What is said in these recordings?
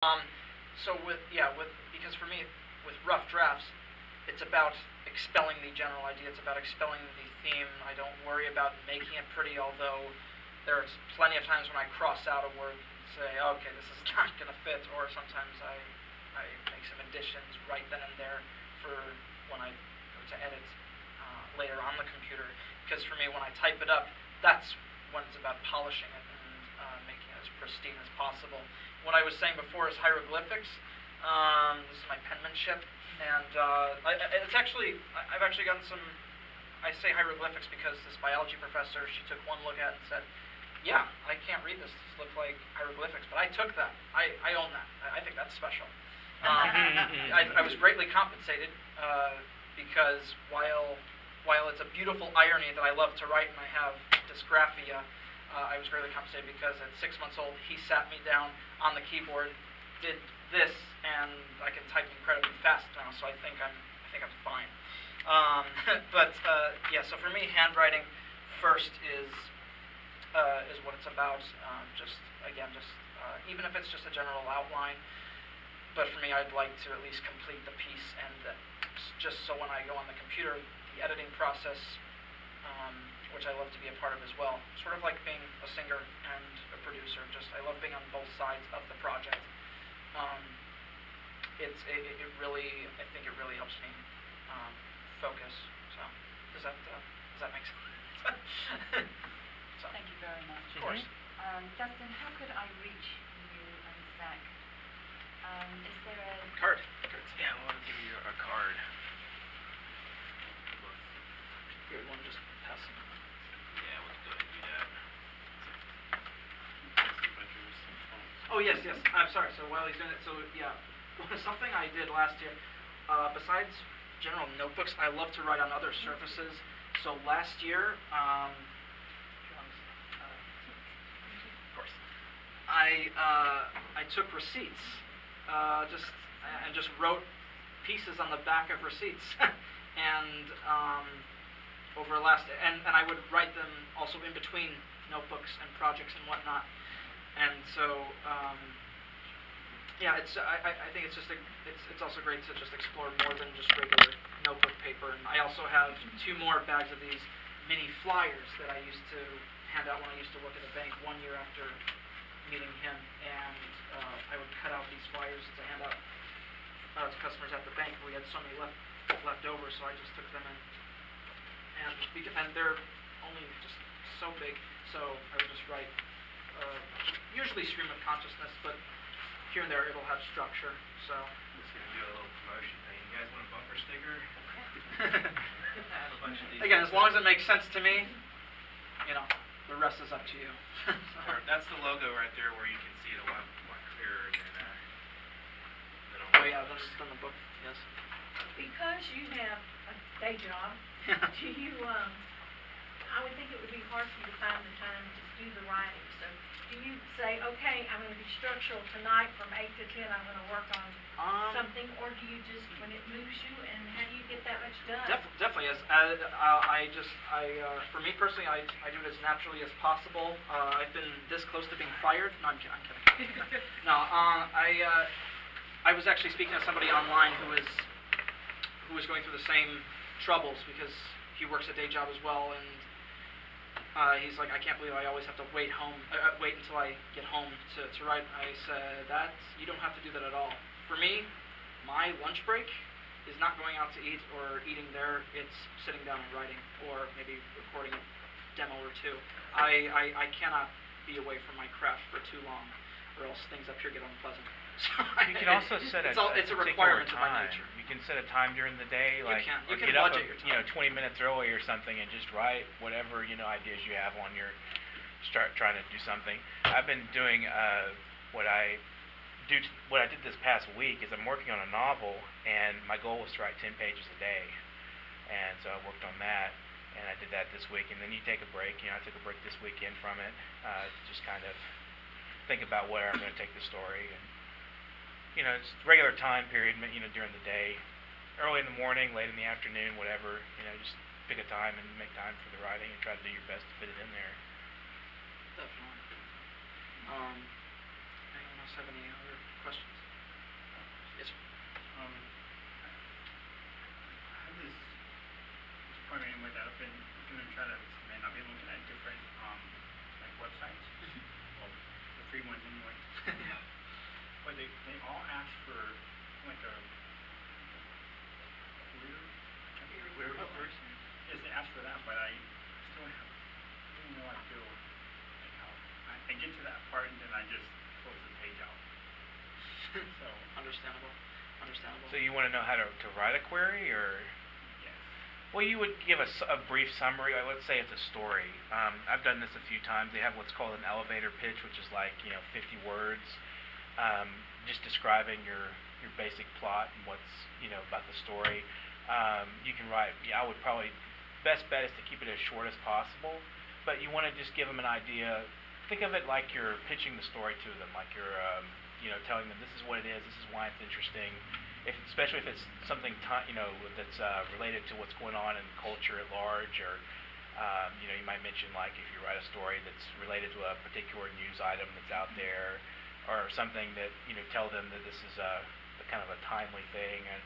Um, so because for me, with rough drafts, it's about expelling the general idea. It's about expelling the theme. I don't worry about making it pretty, although there's plenty of times when I cross out a word and say, okay, this is not going to fit, or sometimes I make some additions right then and there for when I go to edit later on the computer. Because for me, when I type it up, that's when it's about polishing it and making it as pristine as possible. What I was saying before is hieroglyphics. This is my penmanship, and it's actually I've actually gotten some. I say hieroglyphics because this biology professor, she took one look at it and said, "Yeah, I can't read this. This looks like hieroglyphics." But I took that. I own that. I think that's special. I was greatly compensated because while it's a beautiful irony that I love to write and I have dysgraphia, I was greatly compensated because at 6 months old, he sat me down on the keyboard, did this, and I can type incredibly fast now. So I think I'm fine. Yeah. So for me, handwriting first is what it's about. Even if it's just a general outline. But for me, I'd like to at least complete the piece, and just so when I go on the computer, the editing process, which I love to be a part of as well. Sort of like being a singer and a producer. I love being on both sides of the project. I think it really helps me focus. So does that make sense? So, thank you very much. Of course. Dustin, how could I reach you and Zach? Is there a card? Yeah, I want to give you a card. Here, one just pass them. Yeah, we'll go ahead and do that. Oh yes. I'm sorry. So while he's doing it, something I did last year. Besides general notebooks, I love to write on other surfaces. So last year, of course, I took receipts, just wrote pieces on the back of receipts, and I would write them also in between notebooks and projects and whatnot. And so, I think it's also great to just explore more than just regular notebook paper. And I also have 2 more bags of these mini flyers that I used to hand out when I used to work at the bank 1 year after meeting him, and I would cut out these flyers to hand out to customers at the bank. We had so many left over, so I just took them in, and they're only just so big, so I would just write usually stream of consciousness, but here and there it'll have structure. So I'm just gonna do a little promotion thing. You guys want a bumper sticker? I have a bunch of these. Again, as long as it makes sense to me, the rest is up to you. That's the logo right there, where you can see it a lot clearer than Oh yeah, then the book. Yes. Because you have a day job, do you? I would think it would be hard for you to find the time to do the writing. So, do you say, okay, I'm going to be structural tonight from 8 to 10. I'm going to work on something, or do you just when it moves you, and how do you get that much done? Definitely. For me personally, I do it as naturally as possible. I've been this close to being fired. No, I'm kidding. No, I was actually speaking to somebody online who was going through the same troubles because he works a day job as well, and he's like, I can't believe I always have to wait until I get home to write. I said, you don't have to do that at all. For me, my lunch break is not going out to eat or eating there. It's sitting down and writing, or maybe recording a demo or 2. I cannot be away from my craft for too long, or else things up here get unpleasant. So you can also set it's a requirement of my nature. You can set a time during the day, like you can get up budget your time. 20 minutes early or something, and just write whatever ideas you have on your start trying to do something. I've been doing what I did this past week is I'm working on a novel, and my goal was to write 10 pages a day, and so I worked on that, and I did that this week. And then you take a break. I took a break this weekend from it, just kind of think about where I'm going to take the story. And it's regular time period, during the day, early in the morning, late in the afternoon, whatever, just pick a time and make time for the writing and try to do your best to fit it in there. Definitely. Anyone else have any other Questions? Yes, sir. I have this appointment anyway that I've been gonna try to submit. I've been looking at different like websites, well, the free ones anyway. Yeah. But they all ask for like a query. Query Oh. first? Yes, they ask for that, but I still have no idea like how I get to that part and then I just close the page out. So Understandable. So you want to know how to write a query, or? yes. Well, you would give a brief summary. Let's say it's a story. I've done this a few times. They have what's called an elevator pitch, which is like 50 words, just describing your basic plot and what's about the story. You can write. I would probably best bet is to keep it as short as possible, but you want to just give them an idea. Think of it like you're pitching the story to them, like you're telling them this is what it is, this is why it's interesting. Especially if it's something that's related to what's going on in culture at large, or you might mention, like, if you write a story that's related to a particular news item that's out there, or something that tell them that this is a kind of a timely thing. And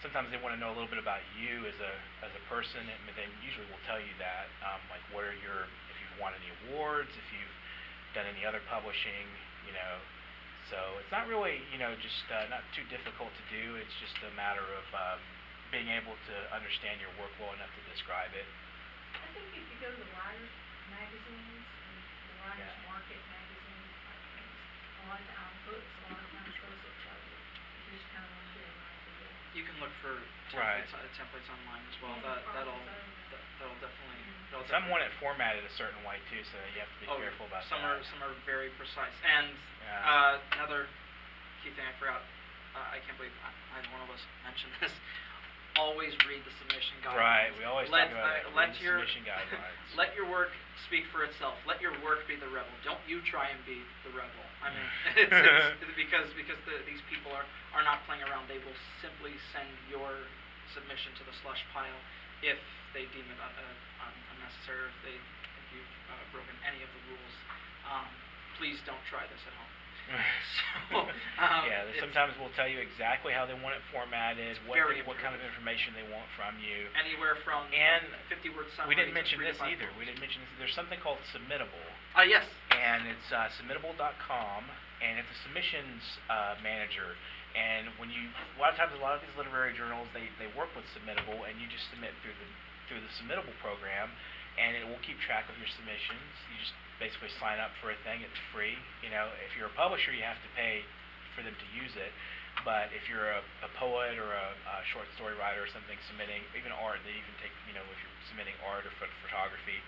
sometimes they want to know a little bit about you as a person, and they usually will tell you that, like what are if you've won any awards, if you've done any other publishing, So it's not really, just not too difficult to do. It's just a matter of being able to understand your work well enough to describe it. I think if you go to the writers' magazines, and the writers' Yeah. market magazines, like things, a lot of books, a lot of times those will tell you. You just kind of want to get an idea. You can look for Right. templates online as well. Yeah, That'll probably definitely. That'll Some want definitely- it formatted a certain way too, so you have to be careful about some that. Some are very precise. And Yeah. another key thing I forgot. I can't believe either one of us mentioned this. Always read the submission guidelines. Right, we always talk about that. let Read the your submission guidelines. let your work speak for itself. Let your work be the rebel. Don't you try and be the rebel. I mean, it's because these people are not playing around. They will simply send your submission to the slush pile if they deem it unnecessary, or if they think you've broken any of the rules. Please don't try this at home. So, it's sometimes we'll tell you exactly how they want it formatted, what kind of information they want from you. anywhere from And 50-word summary. We didn't to mention 3 to this 5 either. points. We didn't mention this. There's something called Submittable, Yes. and it's submittable.com, and it's a submissions manager. And when a lot of these literary journals, they work with Submittable, and you just submit through the Submittable program, and it will keep track of your submissions. You just basically sign up for a thing. It's free. If you're a publisher, you have to pay for them to use it. But if you're a poet or a short story writer or something submitting, even art, they even take, if you're submitting art or photography,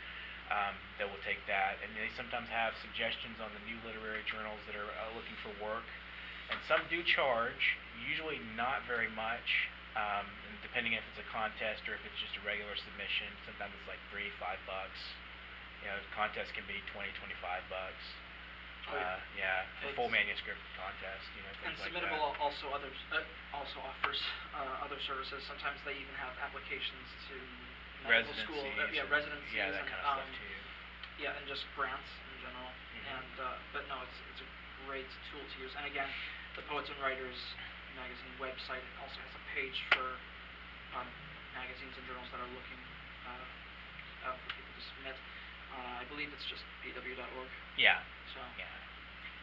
they will take that. And they sometimes have suggestions on the new literary journals that are looking for work. And some do charge, usually not very much, and depending if it's a contest or if it's just a regular submission. Sometimes it's like $3, $5. Contest can be $20, $25. A full manuscript contest, And things like Submittable that. also offers other services. Sometimes they even have applications to medical school, residencies, yeah, that and, kind of stuff too. Yeah, and just grants in general. Mhm. And but no, it's a great tool to use. And again, the Poets and Writers magazine website also has a page for magazines and journals that are looking for people to submit. I believe it's just pw.org. Yeah. So. Yeah.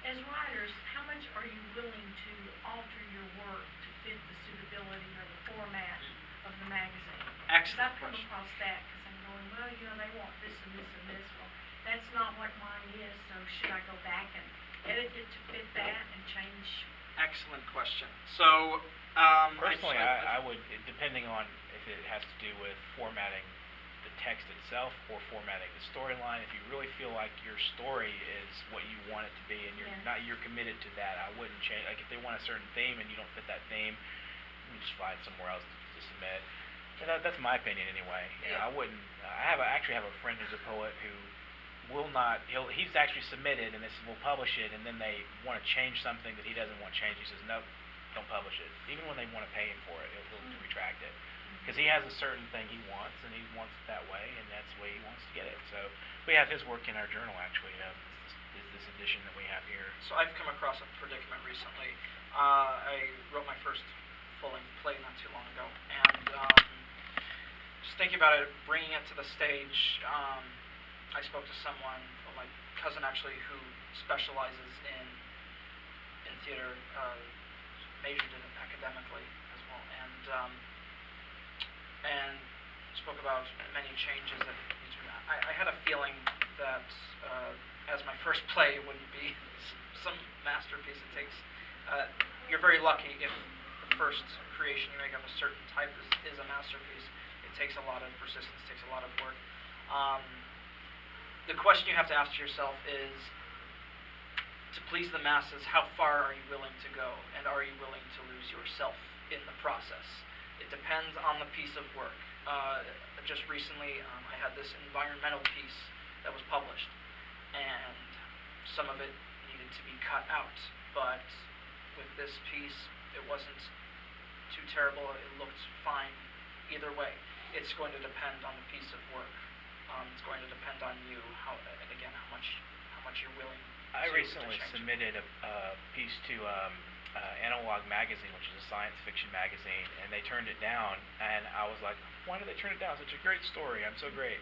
As writers, how much are you willing to alter your work to fit the suitability or the format of the magazine? Excellent Because I've come question. across that, because I'm going, well, they want this and this and this. Well, that's not what mine is, so should I go back and edit it to fit that and change? Excellent question. So, Personally, I would, depending on if it has to do with formatting the text itself or formatting the storyline, if you really feel like your story is what you want it to be and you're committed to that, I wouldn't change. Like if they want a certain theme and you don't fit that theme, you just find somewhere else to submit. And that's my opinion anyway. I wouldn't. I actually have a friend who's a poet who will not. He's actually submitted and they said we'll publish it, and then they want to change something that he doesn't want changed. He says nope, don't publish it. Even when they want to pay him for it, he'll retract it. Because he has a certain thing he wants, and he wants it that way, and that's the way he wants to get it. So we have his work in our journal, actually. This this edition that we have here. So I've come across a predicament recently. I wrote my first full-length play not too long ago, and just thinking about it, bringing it to the stage, I spoke to someone, well, my cousin actually, who specializes in theater, majored in it academically as well, and spoke about many changes that need to be. I had a feeling that as my first play, it wouldn't be some masterpiece. It takes. You're very lucky if the first creation you make of a certain type is a masterpiece. It takes a lot of persistence, takes a lot of work. The question you have to ask yourself is, to please the masses, how far are you willing to go, and are you willing to lose yourself in the process? It depends on the piece of work. Just recently, I had this environmental piece that was published, and some of it needed to be cut out, but with this piece, it wasn't too terrible. It looked fine either way. It's going to depend on the piece of work. It's going to depend on you, how much you're willing I to recently change. submitted a piece to Analog Magazine, which is a science fiction magazine, and they turned it down, and I was like, why did they turn it down? Such a great story. I'm so great.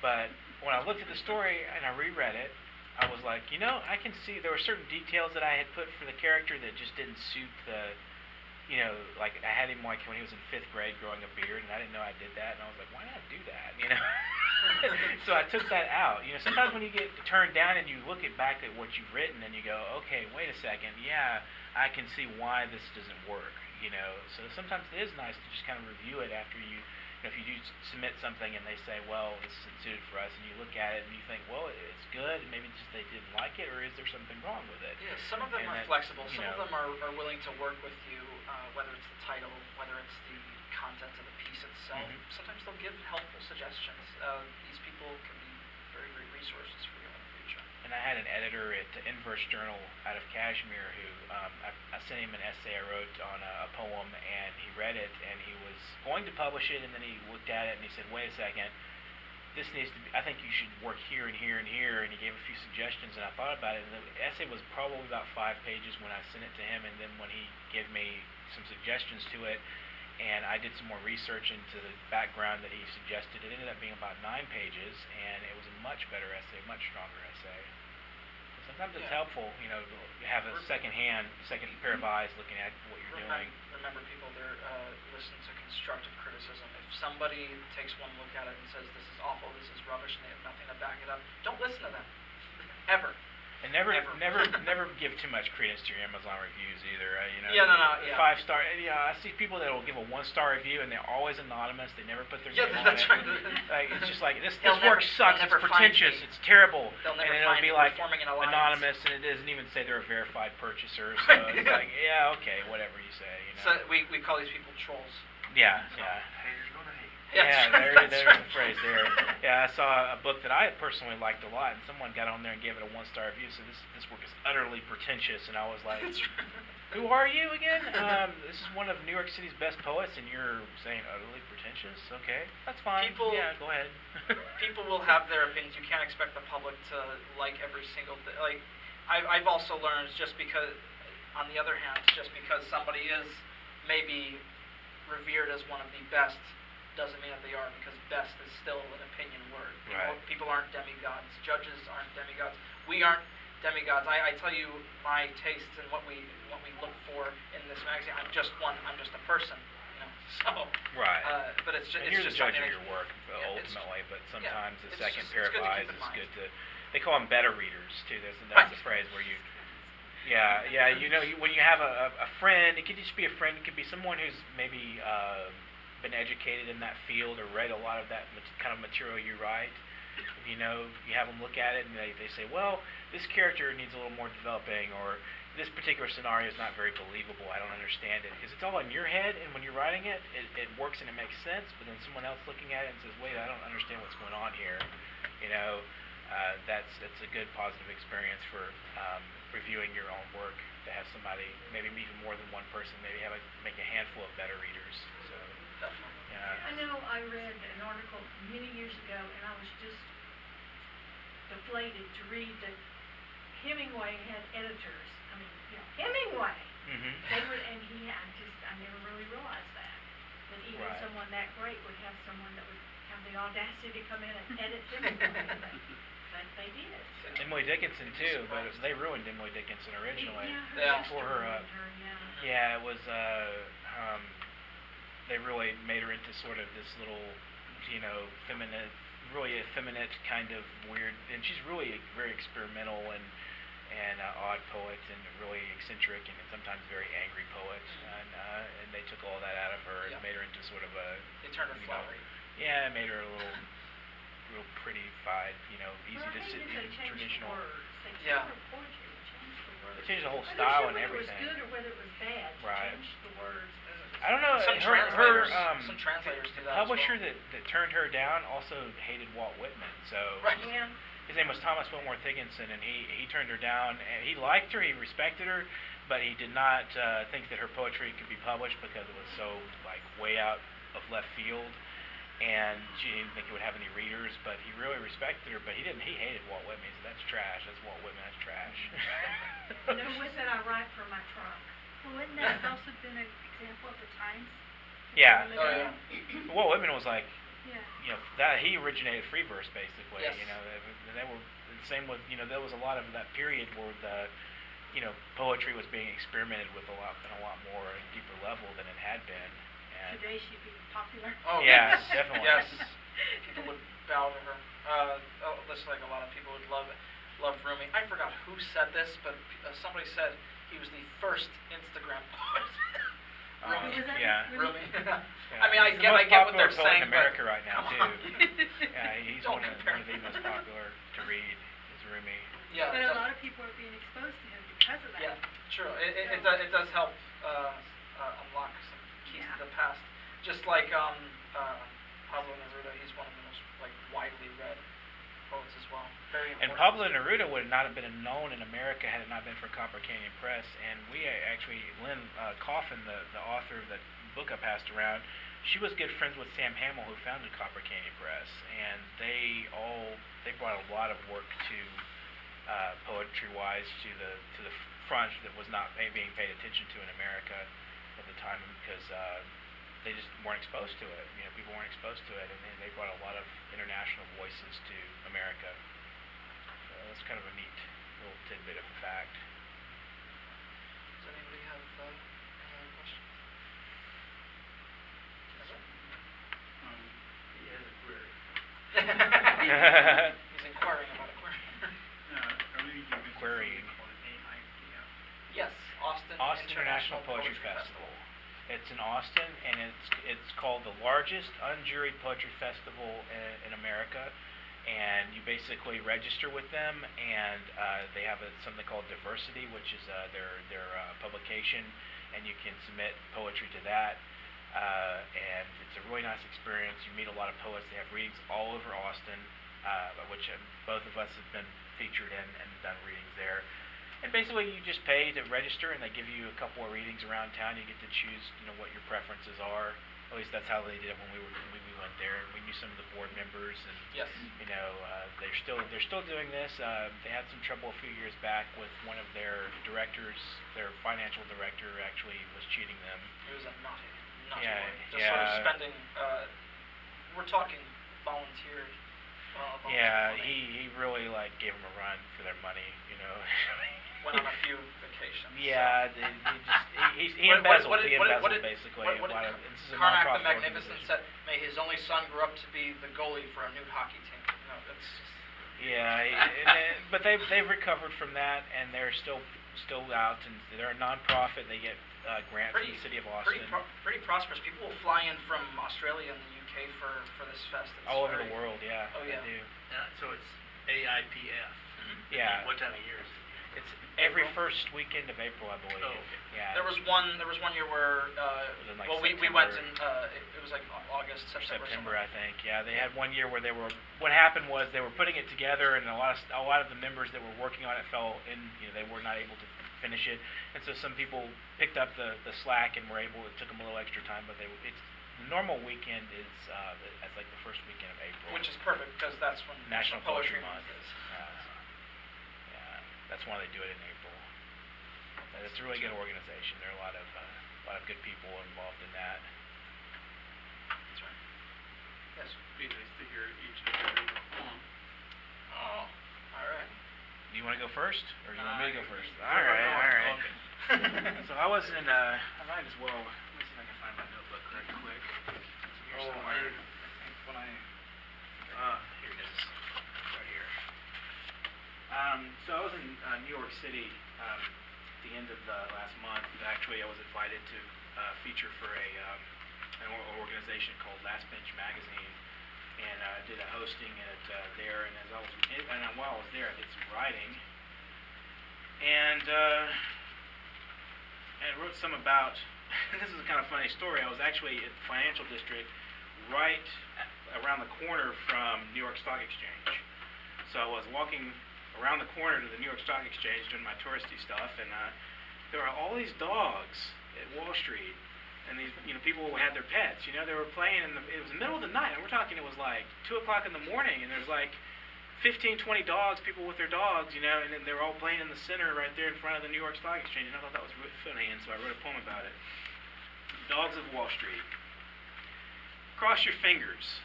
But when I looked at the story and I reread it, I was like, I can see there were certain details that I had put for the character that just didn't suit the, like I had him like when he was in 5th grade growing a beard, and I didn't know I did that, and I was like, why did I do that, So I took that out. Sometimes when you get turned down and you look back at what you've written and you go, okay, wait a second, yeah, I can see why this doesn't work, So sometimes it is nice to just kind of review it after you, if you do submit something and they say, well, this isn't suited for us, and you look at it and you think, well, it's good, and maybe just they didn't like it, or is there something wrong with it? Yeah, some of them And are that, flexible. Some of them are willing to work with you, whether it's the title, whether it's the content of the piece itself. Mhm. Sometimes they'll give helpful suggestions. These people can be very great resources for you in the future. And I had an editor at the Inverse Journal out of Kashmir who I sent him an essay I wrote on a poem, and he read it, and he was going to publish it, and then he looked at it and he said, wait a second, this needs to be, I think you should work here and here and here, and he gave a few suggestions, and I thought about it, and the essay was probably about 5 pages when I sent it to him, and then when he gave me some suggestions to it, and I did some more research into the background that he suggested, it ended up being about 9 pages, and it was a much better essay, much stronger essay. Sometimes it's Yeah. helpful, to have a second pair of eyes looking at what you're doing. Remember, people, listen to constructive criticism. If somebody takes one look at it and says, this is awful, this is rubbish, and they have nothing to back it up, don't listen to them. Ever. And never give too much credence to your Amazon reviews either. Yeah, no, yeah. 5-star. I see people that will give a 1-star review and they're always anonymous. They never put their Yeah, name on that's it. right. Like it's just like this They'll work never- sucks. they'll It's never find pretentious. me. It's terrible. They'll never and it'll find be me. like We're forming an alliance. anonymous, and it doesn't even say they're a verified purchaser. So it's like, yeah, okay, whatever you say. So we call these people trolls. Yeah. Haters gonna hate. Yeah, Yeah, that's there's right. the phrase there. Yeah, I saw a book that I personally liked a lot, and someone got on there and gave it a 1-star review. So this work is utterly pretentious, and I was like, That's right. who are you again? This is one of New York City's best poets, and you're saying utterly pretentious? Okay, that's fine. People- Yeah, go ahead. People will have their opinions. You can't expect the public to like every single thing. Like, I've also learned just because, on the other hand, just because somebody is maybe revered as one of the best doesn't mean that they are, because best is still an opinion word. Right. People aren't demigods. Judges aren't demigods. We aren't demigods. I tell you my tastes and what we look for in this magazine. I'm just a person, So. Right. But it's just And you're the just judge something of that- your work yeah, it's- ultimately, but sometimes the it's second just- pair it's of good to eyes keep in is mind. good to. They call them beta readers too. That's the phrase where you. Yeah. When you have a friend, it could just be a friend. It could be someone who's maybe been educated in that field or read a lot of that kind of material you write. You have them look at it and they say, well, this character needs a little more developing, or this particular scenario is not very believable. I don't understand it, because it's all in your head, and when you're writing it, it works and it makes sense. But then someone else looking at it and says, wait, I don't understand what's going on here. That's a good positive experience for reviewing your own work, to have somebody, maybe even more than one person, maybe make a handful of beta readers. So Definitely. I know I read an article many years ago, and I was just deflated to read that Hemingway had editors, I mean, Hemingway! Mhm. They would, and I never really realized that even Right. someone that great would have someone that would have the audacity to come in and edit Hemingway, but they did, so. Emily Dickinson too, but Surprised. they ruined Emily Dickinson originally. Yeah, her Yeah. sister Tore her up. ruined her, yeah. Yeah, it was they really made her into sort of this little, feminine, really effeminate kind of weird, and she's really a very experimental and odd poet and really eccentric and sometimes very angry poet, and they took all that out of her and Yeah. made her into sort of a, They turned her you know, flowery. yeah, made her a little real pretty-fied, easy Well, I to hate sit that they in changed traditional. words. They changed Yeah. her poetry, they changed the words. They changed the whole I'm not style sure and whether everything. it was good or whether it was bad. They Right. changed the words. I don't know. Some Her translators do that as publisher well. that turned her down also hated Walt Whitman. So Right. Yeah. his name was Thomas Wentworth Higginson, and he turned her down. And he liked her, he respected her, but he did not think that her poetry could be published because it was so like way out of left field, and she didn't think it would have any readers. But he really respected her, but he didn't. He hated Walt Whitman. He said, "That's trash. That's Walt Whitman. That's trash." And who was that I write from my trunk? Well, wouldn't that have also been an example of the times? Yeah. that we Oh, live yeah. in? Walt Whitman was like, Yeah. that he originated free verse basically. Yes. They were the same with there was a lot of that period where the poetry was being experimented with on a lot more deeper level than it had been. And Today she'd be popular. Oh, yeah, yes. definitely. Yes. People would bow to her. Looks like a lot of people would love Rumi. I forgot who said this, but somebody said he was the first Instagram poet. Rumi. Who was that? Yeah. Rumi. Yeah. I mean, I He's the get most what popular they're poet saying, in America but right now come too. on. Yeah, he's Don't one of compare the most popular to read is Rumi. Yeah. But a lot of people are being exposed to him because of that. Yeah, true. It does help unlock some keys Yeah. to the past. Just like Pablo Neruda, he's one of the most widely read poets as well. Very important. And Pablo Neruda would not have been known in America had it not been for Copper Canyon Press. And we actually, Lynn Coffin, the author of that book I passed around, she was good friends with Sam Hamill, who founded Copper Canyon Press, and they brought a lot of work to poetry-wise to the front that was not being paid attention to in America at the time because they just weren't exposed to it. People weren't exposed to it, and they brought a lot of international voices to America. So that's kind of a neat little tidbit of a fact. Does anybody have any other questions? Yes, sir? He has a query. He's inquiring about a query. I really do mention Querying. something called AIPF. Yes, Austin International Poetry Festival. It's in Austin, and it's called the largest unjuried poetry festival in America. And you basically register with them, and they have something called Diversity, which is their publication, and you can submit poetry to that. And it's a really nice experience. You meet a lot of poets. They have readings all over Austin, which both of us have been featured in and done readings there. And basically, you just pay to register, and they give you a couple of readings around town. You get to choose, what your preferences are. At least that's how they did it when we went there. We knew some of the board members, and Yes. they're still doing this. They had some trouble a few years back with one of their directors. Their financial director actually was cheating them. It was a naughty Yeah, one. Just sort of yeah. spending, we're talking volunteer Yeah, money. he really gave them a run for their money. Went on a few vacations. Yeah, he embezzled. He embezzled basically. What a lot did of, this is a Karnak the nonprofit Magnificent organization. said, may his only son grow up to be the goalie for a new hockey team. No, that's Yeah, but they've recovered from that, and they're still out, and they're a nonprofit. They get grants from the city of Austin. pretty prosperous. People will fly in from Australia and the UK for this fest. It's All over the very- world, yeah. Oh, yeah. They do. So it's AIPF. Yeah. What time of year is it? It's every April. first weekend of April, I believe. Oh, okay. Yeah. There was one year where was in, we went in September. it was like August, September. September, I think. Yeah, they had one year where they were. What happened was they were putting it together, and a lot of the members that were working on it fell in. They were not able to finish it, and so some people picked up the slack and were able. It took them a little extra time, but it's the normal weekend is it's like the first weekend of April. Which is perfect because that's when National Poetry Month Month. is. Yeah. That's why they do it in April. It's a really good organization. There are a lot of good people involved in that. That's right. Yes. Be nice to hear each and every one. Oh, all right. Do you want to go first, or you want me to go first? you- All right, all right. Okay. So I was in. I might as well. Let me see if I can find my notebook right quick. It's here Oh, somewhere. I think when I. Here it is, right here. So I was in New York City at the end of last month. Actually, I was invited to feature for an organization called Last Bench Magazine, and I did a hosting at there. And while I was there, I did some writing, and I wrote some about. This is a kind of funny story. I was actually at the financial district, right around the corner from New York Stock Exchange. So I was walking around the corner to the New York Stock Exchange doing my touristy stuff, and there were all these dogs at Wall Street, and these people who had their pets. They were playing it was the middle of the night, and we're talking it was like 2 o'clock in the morning, and there's like 15, 20 dogs, people with their dogs, and then they were all playing in the center right there in front of the New York Stock Exchange, and I thought that was really funny, and so I wrote a poem about it. Dogs of Wall Street. Cross your fingers.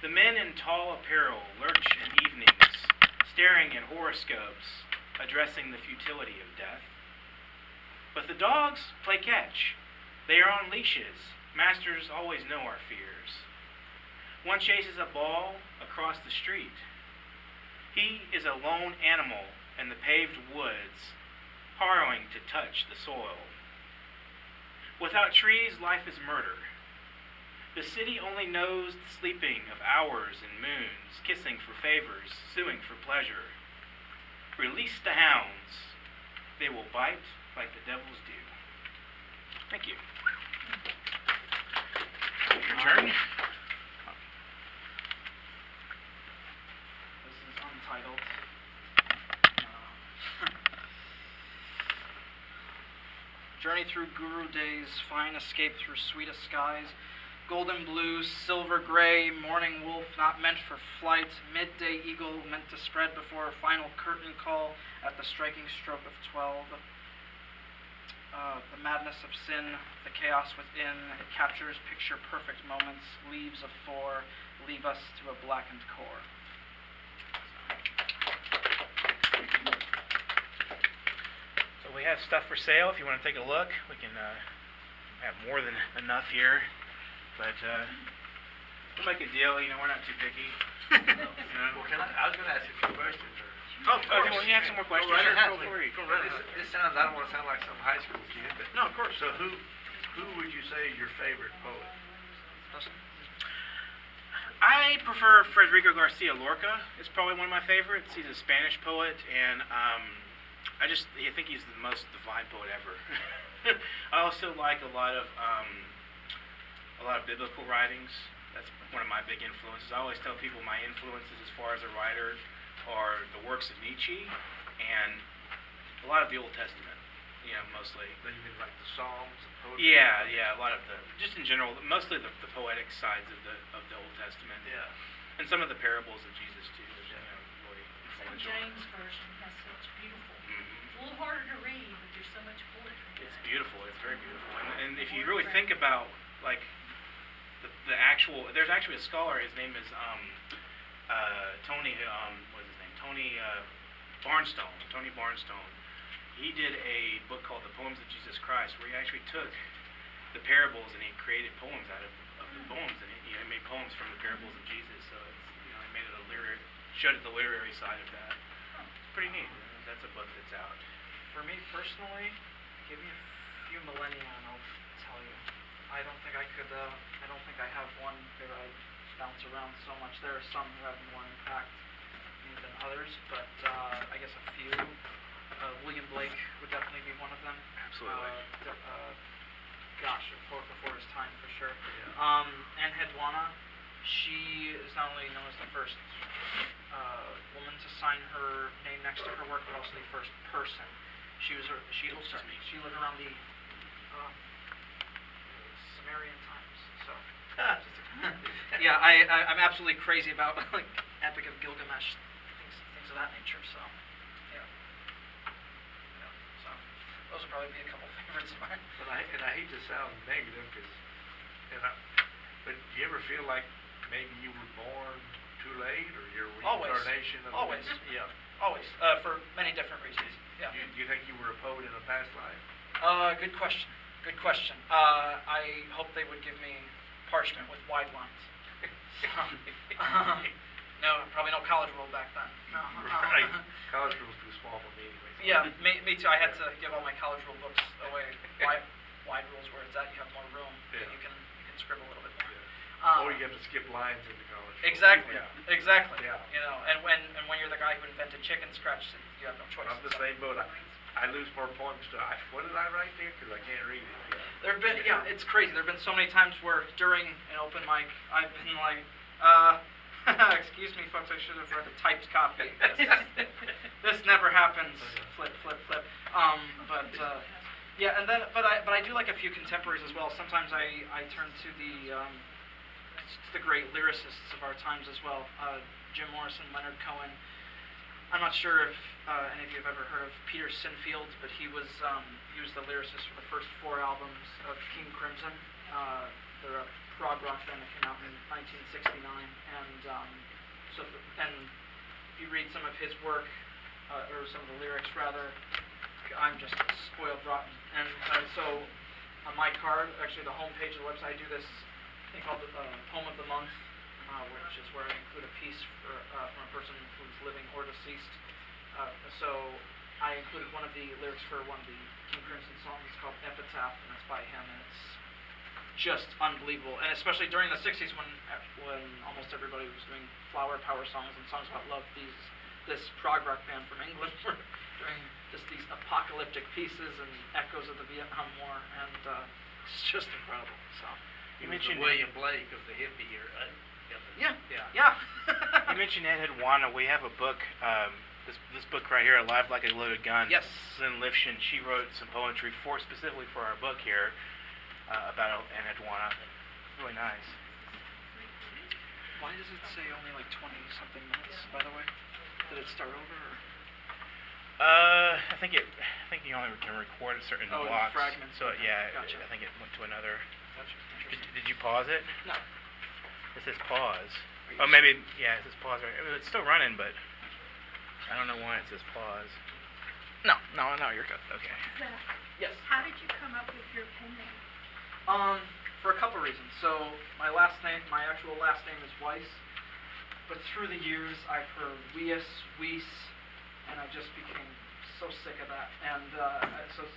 The men in tall apparel lurch in evenings, staring at horoscopes, addressing the futility of death. But the dogs play catch. They are on leashes. Masters always know our fears. One chases a ball across the street. He is a lone animal in the paved woods, harrowing to touch the soil. Without trees, life is murder. The city only knows the sleeping of hours and moons, kissing for favors, suing for pleasure. Release the hounds. They will bite like the devils do. Thank you. Your turn. This is untitled. Journey through Guru days, fine escape through sweetest skies, golden blue, silver gray, morning wolf not meant for flight, midday eagle meant to spread before a final curtain call at the striking stroke of 12. The madness of sin, the chaos within, it captures picture-perfect moments, leaves of 4, leave us to a blackened core. So we have stuff for sale. If you want to take a look, we can have more than enough here. But we'll make a deal. We're not too picky. Well, I was going to ask you a few questions. Oh, okay, well, you have some more questions? Go right Sure, ahead. feel free. This sounds, I don't want to sound like some high school kid, but. No, of course. So who would you say is your favorite poet? I prefer Federico Garcia Lorca. It's probably one of my favorites. He's a Spanish poet, and I think he's the most divine poet ever. I also like a lot of biblical writings. That's one of my big influences. I always tell people my influences as far as a writer are the works of Nietzsche and a lot of the Old Testament, mostly. Then you mean like the Psalms and poetry? Yeah, a lot of just in general, mostly the poetic sides of the Old Testament. Yeah. And some of the parables of Jesus too, is, really The influential. James Version has such beautiful, Mhm. it's a little harder to read, but there's so much poetry. It's beautiful. It's very beautiful. And if you really think about like the actual, there's actually a scholar. His name is Tony. What is his name? Tony Barnstone. Tony Barnstone. He did a book called The Poems of Jesus Christ, where he actually took the parables and he created poems out of the poems, and he made poems from the parables of Jesus. So it's he made it showed it the literary side of that. It's pretty neat. That's a book that's out. For me personally, give me a few millennia and I'll tell you. I don't think I could, I don't think I have one that I bounce around so much. There are some who have more impact than others, but I guess a few. William Blake would definitely be one of them. Absolutely. Gosh, a poet before his time for sure. Yeah. Anne Hedwana, she is not only known as the first woman to sign her name next to her work, but also the first person. She lived around the Sumerian times. So, yeah, I'm absolutely crazy about like Epic of Gilgamesh, things of that nature. So, yeah. those would probably be a couple favorites of mine. And I hate to sound negative, but do you ever feel like maybe you were born too late, or you're Always. reincarnation of Always. Yeah. Always, for many different reasons. Yeah. Do you think you were a poet in a past life? Good question. Good question. I hope they would give me parchment with wide lines. No, probably no college rule back then. No. Right. College rule's too small for me anyway. Yeah, me too. I had to give all my college rule books away. Wide rules where it's at, you have more room. Yeah. You can scribble a little bit more. Yeah. Or you have to skip lines into college. Exactly. Yeah. Exactly. Yeah. You know, and when you're the guy who invented chicken scratch, you have no choice. I'm the same boat. I lose more poems to what did I write there? Because I can't read it. Yeah. There've been, it's crazy. There've been so many times where during an open mic, I've been like, excuse me, folks, I should have read the typed copy. This never happens. Flip. Yeah, and then, but I do like a few contemporaries as well. Sometimes I turn to the great lyricists of our times as well. Jim Morrison, Leonard Cohen. I'm not sure if any of you have ever heard of Peter Sinfield, but he was the lyricist for the first 4 albums of King Crimson. They're a prog rock band that came out in 1969, and if you read some of his work, or some of the lyrics rather, I'm just spoiled rotten. And so on my card, actually the homepage of the website, I do this thing called the Poem of the Month, which is where I include a piece from a person who's living or deceased. So I included one of the lyrics for one of the King Crimson songs. It's called Epitaph, and it's by him, and it's just unbelievable. And especially during the 60s when almost everybody was doing flower power songs and songs about love, this prog rock band from England were doing just these apocalyptic pieces and echoes of the Vietnam War, and it's just incredible. So You mentioned William Blake of the hippie here, right? yeah. You mentioned Ed Hedwana. We have a book, this book right here, Alive Like a Loaded Gun. Yes. Lynn Lifshin, she wrote some poetry specifically for our book here about Ed Hedwana. Really nice. Why does it say only like 20-something minutes, by the way? Did it start over? Or? I think you only can record a certain blocks. Fragments. So yeah, Gotcha. I think it went to another. Gotcha. Interesting. Did you pause it? No. It says pause. Oh, maybe, yeah, it says pause right. It's still running, but I don't know why it says pause. No, you're good. Okay. Zach, Yes. how did you come up with your pen name? For a couple reasons. So my actual last name is Weiss, but through the years I've heard Weiss, and I just became so sick of that. And so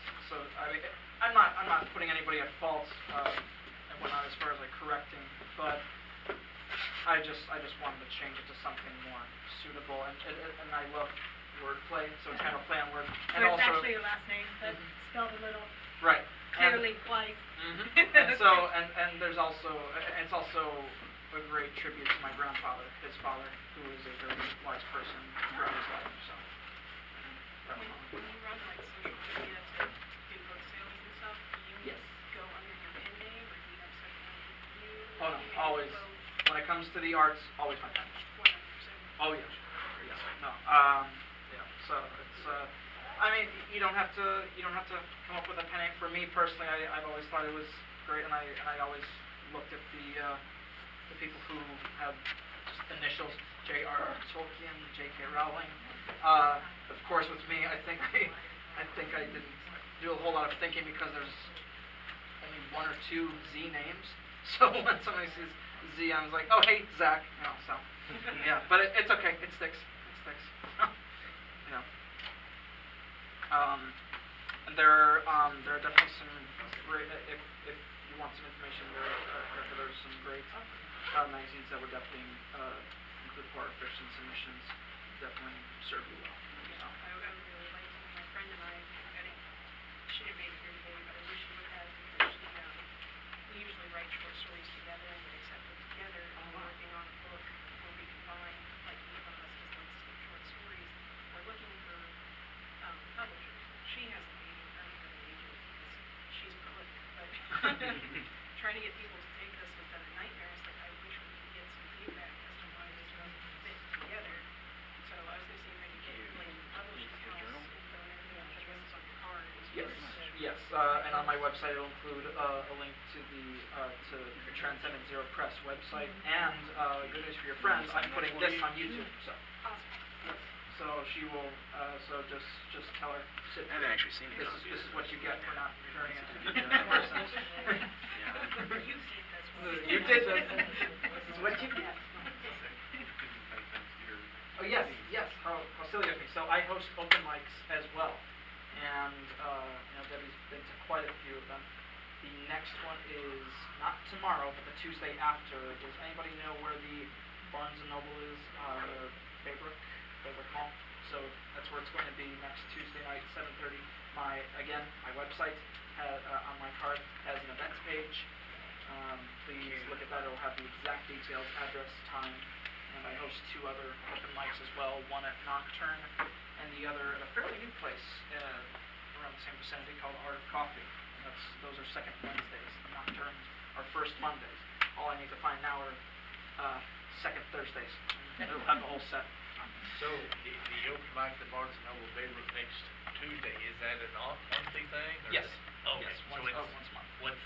I mean, I'm not putting anybody at fault, and whatnot as far as like correcting, but I just wanted to change it to something more suitable, and I love wordplay, so it's kind of a play on words. So And it's also, actually your last name, but spelled a little right. clearly twice. And so, and there's also, and it's also a great tribute to my grandfather, his father, who was a very wise person throughout his life. So. When you run like social media to do book sales and stuff, do you Yes. go under your pen name, or do you have second you? Oh no, always. When it comes to the arts, always my pen. 100%. Oh yeah. Yes. No. Yeah. So it's. I mean, you don't have to come up with a pen name. For me personally, I've always thought it was great, and I always looked at the people who have just initials, J.R.R. Tolkien, J.K. Rowling. Of course, with me, I think I didn't do a whole lot of thinking because there's only 1 or 2 Z names. So when somebody says Z, I was like, oh hey, Zach. You know, so yeah, but it's okay. It sticks. Yeah. And there are definitely some great. If you want some information, there's some great magazines that would definitely include horror fiction submissions. Definitely serve you well. So. I would really like to. My friend and I she didn't make it here today, but I wish she would have, because we usually write short stories together and get accepted together. And we're working on a book where we combine, like each one of us just likes to short stories. We're looking for publishers. She hasn't made it, I haven't got an agent because she's prolific, but trying to get people to take this has been a nightmare. It's like, I wish we could get some feedback as to why this doesn't fit together. So I was going to see if I could get like the publishing house info and everything, which I guess is on your card. Yes. Yes, and on my website it'll include a link to the Transcendent Zero Press website, and good news for your friends, I'm putting this on YouTube, so. Awesome. Yes. So she will, so just tell her, sit, I haven't actually seen the this copy. is what you get for not turning it Yeah. into You did this one. You did this, this is what you get. Oh, yes, how silly of me. So I host open mics as well, and, Debbie's been to quite a few of them. The next one is not tomorrow, but the Tuesday after. Does anybody know where the Barnes & Noble is, Baybrook Mall? So that's where it's going to be next Tuesday night, 7:30. My website on my card has an events page. Please look at that, it'll have the exact details, address, time. And I host 2 other open mics as well, one at Nocturne and the other at a fairly new place around the same vicinity called Art of Coffee. And those are second Wednesdays. Nocturne are first Mondays. All I need to find now are second Thursdays. And it'll have the whole set. So, the open mic at Barnes & Noble Baybrook next Tuesday, is that an monthly thing? Or Yes. Okay, Yes, so once it's, a month. what's